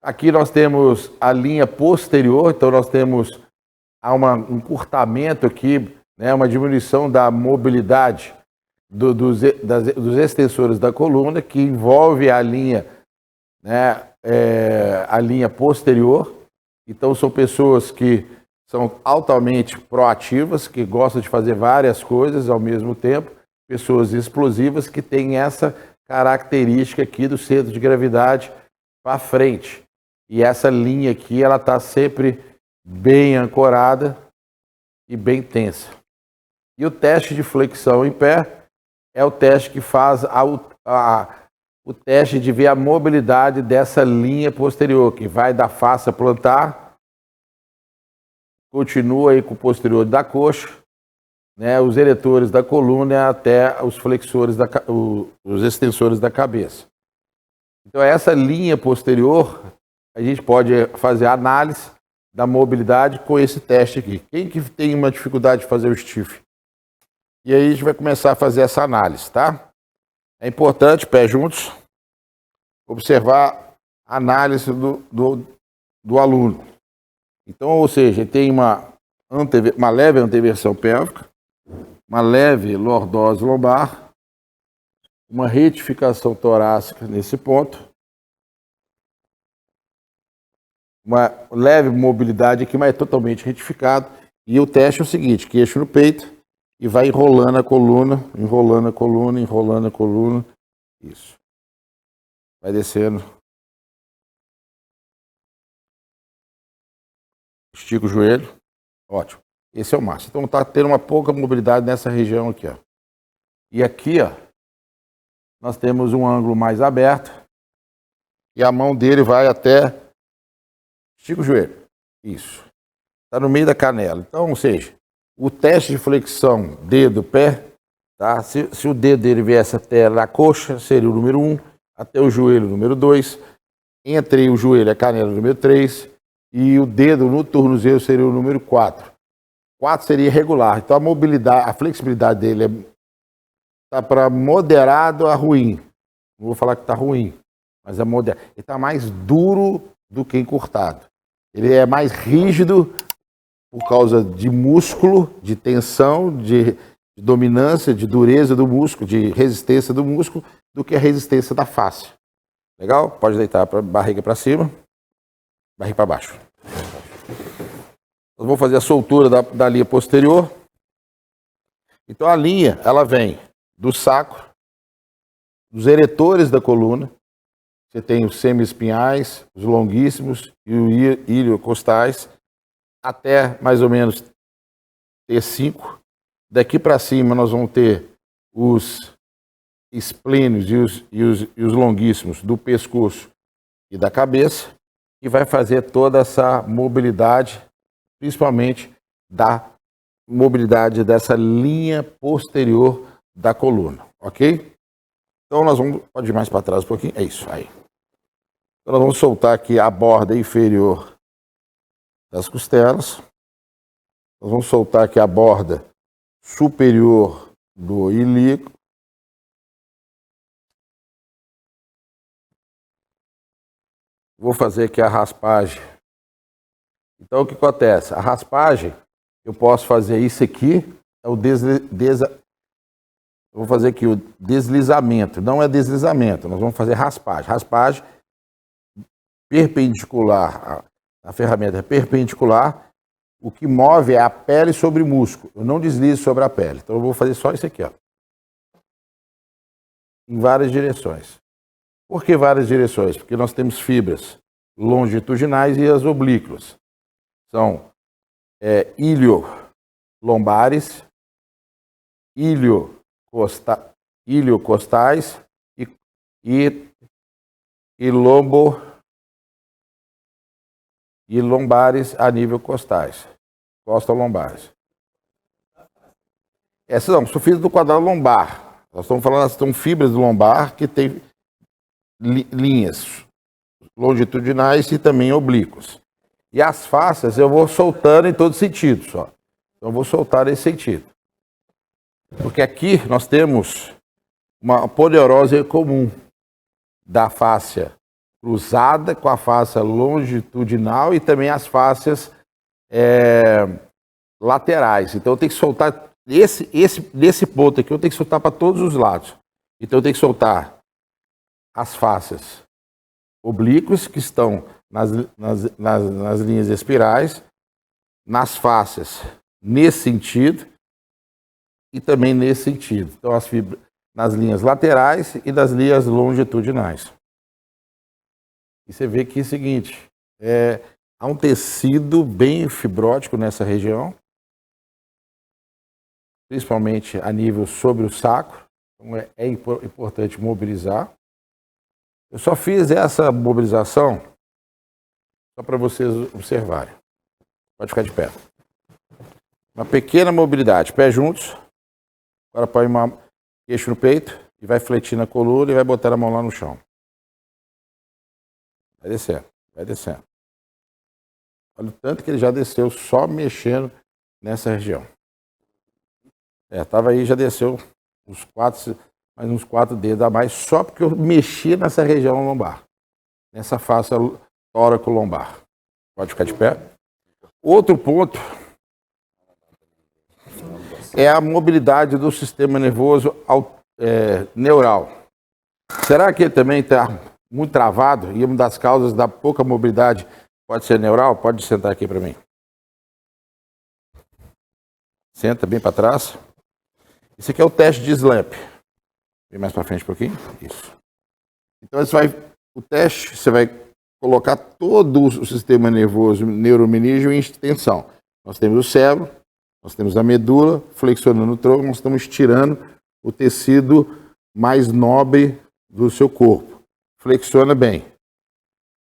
Aqui nós temos a linha posterior, então nós temos um encurtamento aqui, né, uma diminuição da mobilidade dos extensores da coluna, que envolve a linha, né, a linha posterior. Então são pessoas que são altamente proativas, que gostam de fazer várias coisas ao mesmo tempo, pessoas explosivas que têm essa característica aqui do centro de gravidade para frente. E essa linha aqui, ela está sempre bem ancorada e bem tensa. E o teste de flexão em pé é o teste que faz o teste de ver a mobilidade dessa linha posterior, que vai da face plantar, continua aí com o posterior da coxa, né, os eretores da coluna até os flexores, os extensores da cabeça. Então essa linha posterior, a gente pode fazer a análise da mobilidade com esse teste aqui. Quem que tem uma dificuldade de fazer o stiff? E aí a gente vai começar a fazer essa análise, tá? É importante, pés juntos, observar a análise do aluno. Então, ou seja, ele tem uma leve anteversão pélvica, uma leve lordose lombar, uma retificação torácica nesse ponto, uma leve mobilidade aqui, mas é totalmente retificado. E o teste é o seguinte, queixo no peito e vai enrolando a coluna, enrolando a coluna, enrolando a coluna. Isso. Vai descendo. Estica o joelho. Ótimo. Esse é o máximo. Então está tendo uma pouca mobilidade nessa região aqui, ó. E aqui, ó, nós temos um ângulo mais aberto e a mão dele vai até... Estica o joelho. Isso. Está no meio da canela. Então, ou seja, o teste de flexão dedo-pé, tá? Se o dedo dele viesse até a coxa, seria o número 1, até o joelho, número 2, entre o joelho e a canela, número 3, e o dedo no tornozelo seria o número 4. 4 seria regular. Então a mobilidade, a flexibilidade dele está para moderado a ruim. Não vou falar que está ruim, mas é moderado. Ele está mais duro do que encurtado. Ele é mais rígido por causa de músculo, de tensão, de dominância, de dureza do músculo, de resistência do músculo, do que a resistência da face. Legal? Pode deitar a barriga para cima, barriga para baixo. Nós vamos fazer a soltura da linha posterior. Então a linha, ela vem do sacro, dos eretores da coluna. Você tem os semi-espinhais, os longuíssimos e os iliocostais, até mais ou menos T5. Daqui para cima nós vamos ter os esplênios e os longuíssimos do pescoço e da cabeça, e vai fazer toda essa mobilidade, principalmente da mobilidade dessa linha posterior da coluna, ok? Então nós vamos, pode ir mais para trás um pouquinho, é isso, aí. Então nós vamos soltar aqui a borda inferior das costelas, nós vamos soltar aqui a borda superior do ilíaco, vou fazer aqui a raspagem. Então o que acontece? A raspagem, eu posso fazer isso aqui, é o eu vou fazer aqui o deslizamento, não é deslizamento, nós vamos fazer raspagem. Raspagem perpendicular, a ferramenta é perpendicular, o que move é a pele sobre o músculo, eu não deslizo sobre a pele. Então eu vou fazer só isso aqui, ó, em várias direções. Por que várias direções? Porque nós temos fibras longitudinais e as oblíquas. São iliolombares, iliocostais e lombares a nível costais, costa-lombares. Essas são fibras do quadrado lombar. Nós estamos falando, são fibras do lombar que tem linhas longitudinais e também oblíquas. E as faces eu vou soltando em todo sentido só. Então eu vou soltar nesse sentido. Porque aqui nós temos uma poliorose comum da fáscia cruzada com a face longitudinal e também as faces laterais. Então eu tenho que soltar nesse ponto aqui, eu tenho que soltar para todos os lados. Então eu tenho que soltar as faces oblíquas, que estão nas linhas espirais, nas faces nesse sentido e também nesse sentido. Então as fibras nas linhas laterais e nas linhas longitudinais. E você vê que é o seguinte, há um tecido bem fibrótico nessa região, principalmente a nível sobre o sacro, então é importante mobilizar. Eu só fiz essa mobilização só para vocês observarem. Pode ficar de pé. Uma pequena mobilidade, pés juntos, agora põe uma queixo no peito e vai fletir na coluna e vai botar a mão lá no chão. Vai descendo, vai descendo. Olha o tanto que ele já desceu só mexendo nessa região. Tava aí, já desceu mais uns 4 dedos a mais, só porque eu mexi nessa região lombar. Nessa face tóraco-lombar. Pode ficar de pé. Outro ponto é a mobilidade do sistema nervoso neural. Será que ele também está muito travado? E uma das causas da pouca mobilidade pode ser neural? Pode sentar aqui para mim. Senta bem para trás. Esse aqui é o teste de SLAMP. Vem mais para frente um pouquinho. Isso. Então, o teste, você vai colocar todo o sistema nervoso neuromeníngeo em tensão. Nós temos o cérebro, nós temos a medula, flexionando o tronco, nós estamos estirando o tecido mais nobre do seu corpo. Flexiona bem.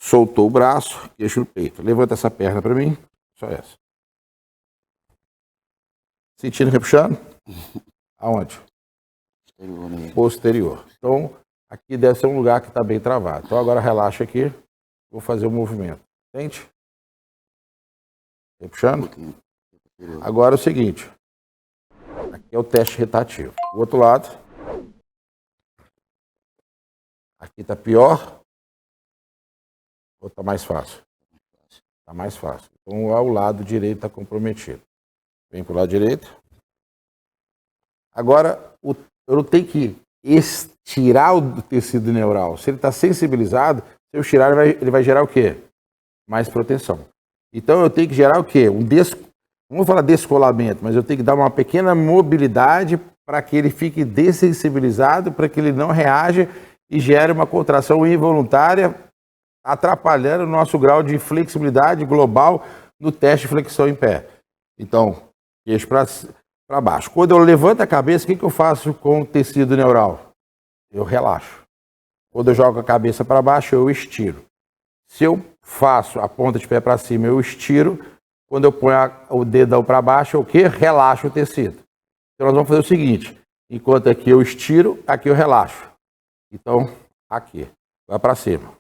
Soltou o braço, queixo no peito. Levanta essa perna para mim. Só essa. Sentindo repuxando? Aonde? Posterior. Então, aqui deve ser um lugar que está bem travado. Então, agora relaxa aqui. Vou fazer o movimento. Sente? Repuxando? Agora é o seguinte. Aqui é o teste retativo. O outro lado. Aqui está pior. Ou está mais fácil? Está mais fácil. Então, o lado direito está comprometido. Vem para o lado direito. Agora, eu não tenho que estirar o tecido neural. Se ele está sensibilizado, se eu estirar, ele vai gerar o quê? Mais proteção. Então, eu tenho que gerar o quê? Não vou falar descolamento, mas eu tenho que dar uma pequena mobilidade para que ele fique dessensibilizado, para que ele não reaja e gere uma contração involuntária, atrapalhando o nosso grau de flexibilidade global no teste de flexão em pé. Então, queixo para baixo. Quando eu levanto a cabeça, o que eu faço com o tecido neural? Eu relaxo. Quando eu jogo a cabeça para baixo, eu estiro. Se eu faço a ponta de pé para cima, eu estiro. Quando eu ponho o dedão para baixo, o quê? Relaxo o tecido. Então nós vamos fazer o seguinte. Enquanto aqui eu estiro, aqui eu relaxo. Então, aqui. Vai para cima.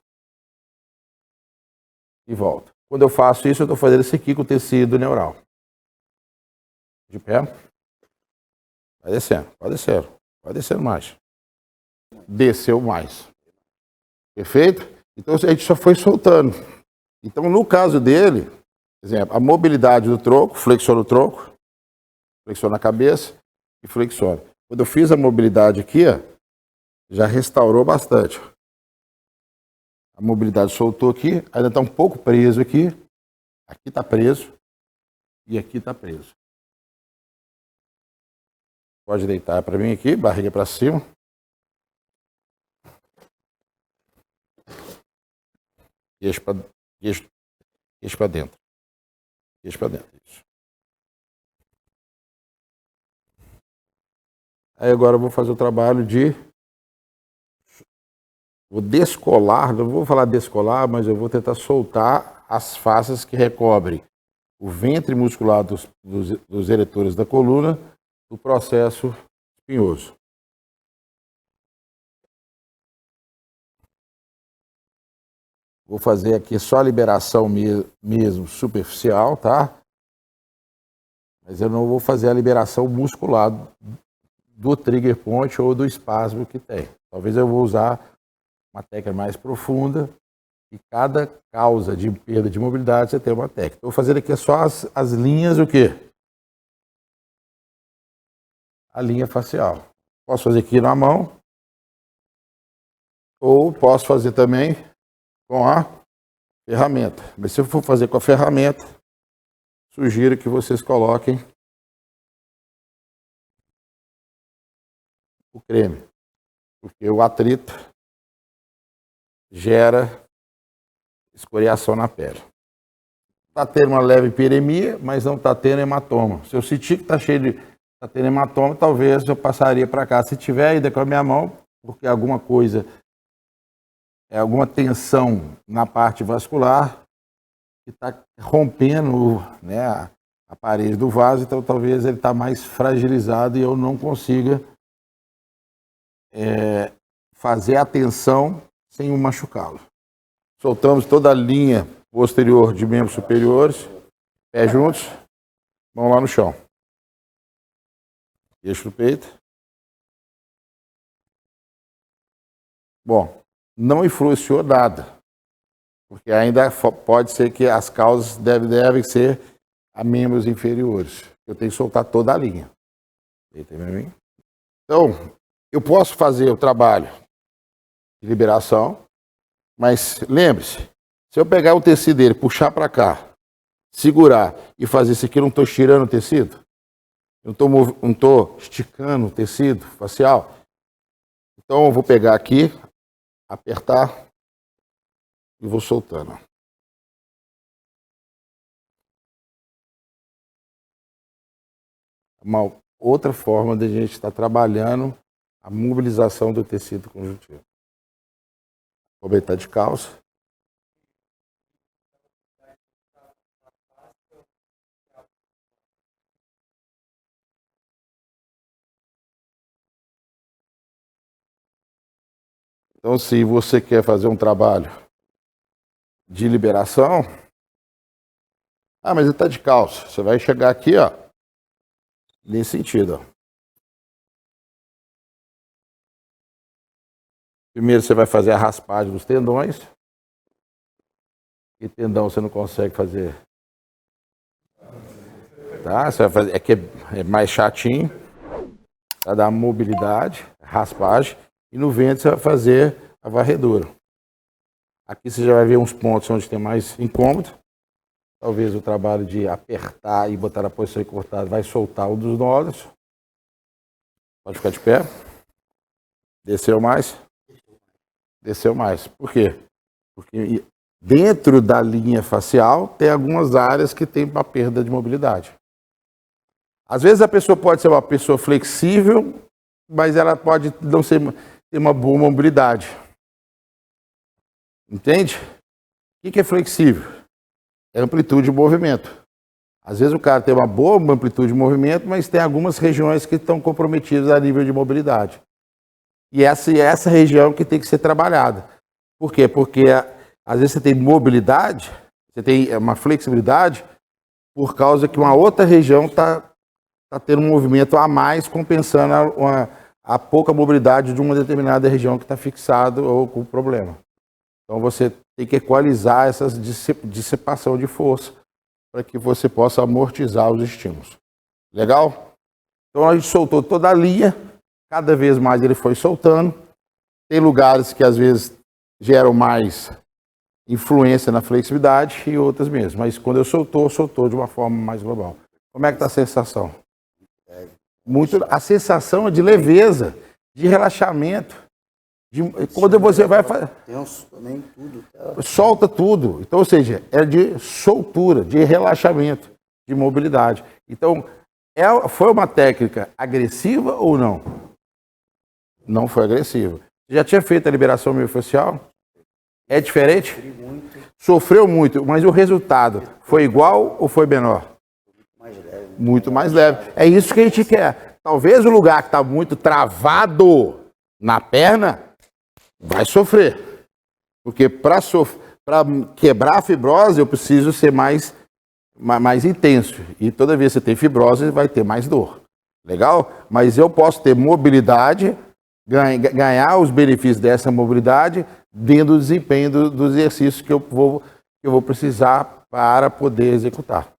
E volta. Quando eu faço isso, eu estou fazendo isso aqui com o tecido neural. De pé. Vai descendo, vai descendo. Vai descendo mais. Desceu mais. Perfeito? Então a gente só foi soltando. Então no caso dele, por exemplo, a mobilidade do tronco, flexiona o tronco, flexiona a cabeça e flexiona. Quando eu fiz a mobilidade aqui, ó, já restaurou bastante. A mobilidade soltou aqui, ainda está um pouco preso aqui. Aqui está preso e aqui está preso. Pode deitar para mim aqui, barriga para cima. Queixo para dentro. Queixo para dentro. Isso. Aí agora eu vou fazer o trabalho de... Vou descolar, não vou falar descolar, mas eu vou tentar soltar as faces que recobrem o ventre muscular dos eretores da coluna do processo espinhoso. Vou fazer aqui só a liberação mesmo superficial, tá? Mas eu não vou fazer a liberação muscular do trigger point ou do espasmo que tem. Talvez eu vou usar uma técnica mais profunda E cada causa de perda de mobilidade você tem uma técnica. Estou fazendo aqui só as linhas, o quê? A linha facial. Posso fazer aqui na mão, ou posso fazer também com a ferramenta. Mas se eu for fazer com a ferramenta, sugiro que vocês coloquem o creme, porque o atrito gera escoriação na pele. Está tendo uma leve piremia, mas não está tendo hematoma. Se eu sentir que está tendo hematoma, talvez eu passaria para cá. Se tiver ainda com a minha mão, porque alguma coisa, alguma tensão na parte vascular, que está rompendo, né, a parede do vaso, então talvez ele está mais fragilizado e eu não consiga fazer a tensão sem o machucá-lo. Soltamos toda a linha posterior de membros superiores, pés juntos, mão lá no chão. Eixo do peito. Bom, não influenciou nada, porque ainda pode ser que as causas devem ser a membros inferiores. Eu tenho que soltar toda a linha. Então, eu posso fazer o trabalho de liberação, mas lembre-se, se eu pegar o tecido dele, puxar para cá, segurar e fazer isso aqui, eu não estou estirando o tecido? Eu não estou esticando o tecido facial? Então eu vou pegar aqui, apertar e vou soltando. Uma outra forma de a gente estar trabalhando a mobilização do tecido conjuntivo. Vou estar de calça. Então, se você quer fazer um trabalho de liberação, mas ele está de calça. Você vai chegar aqui, ó, nesse sentido, ó. Primeiro você vai fazer a raspagem dos tendões. E tendão você não consegue fazer. Tá? Você vai fazer, que é mais chatinho, para dar mobilidade, raspagem. E no ventre você vai fazer a varredura. Aqui você já vai ver uns pontos onde tem mais incômodo. Talvez o trabalho de apertar e botar na posição encurtada vai soltar um dos nódulos. Pode ficar de pé. Desceu mais. Desceu mais. Por quê? Porque dentro da linha facial tem algumas áreas que tem uma perda de mobilidade. Às vezes a pessoa pode ser uma pessoa flexível, mas ela pode não ter uma boa mobilidade. Entende? O que é flexível? É amplitude de movimento. Às vezes o cara tem uma boa amplitude de movimento, mas tem algumas regiões que estão comprometidas a nível de mobilidade. E essa região que tem que ser trabalhada. Por quê? Porque às vezes você tem mobilidade, você tem uma flexibilidade, por causa que uma outra região está tendo um movimento a mais, compensando a pouca mobilidade de uma determinada região que está fixada ou com problema. Então você tem que equalizar essa dissipação de força para que você possa amortizar os estímulos. Legal? Então a gente soltou toda a linha, cada vez mais ele foi soltando. Tem lugares que às vezes geram mais influência na flexibilidade e outras mesmo. Mas quando eu soltou de uma forma mais global. Como é que está a sensação? A sensação é de leveza, de relaxamento. Quando você vai fazer. Tenso também, tudo. Solta tudo. Então, ou seja, é de soltura, de relaxamento, de mobilidade. Então, foi uma técnica agressiva ou não? Não foi agressiva. Você já tinha feito a liberação miofascial? É diferente? Sofreu muito, mas o resultado foi igual ou foi menor? Muito mais leve. É isso que a gente quer. Talvez o lugar que está muito travado na perna vai sofrer. Porque para quebrar a fibrose eu preciso ser mais intenso. E toda vez que você tem fibrose vai ter mais dor. Legal? Mas eu posso ter mobilidade ganhar os benefícios dessa mobilidade dentro do desempenho dos exercícios que eu vou precisar para poder executar.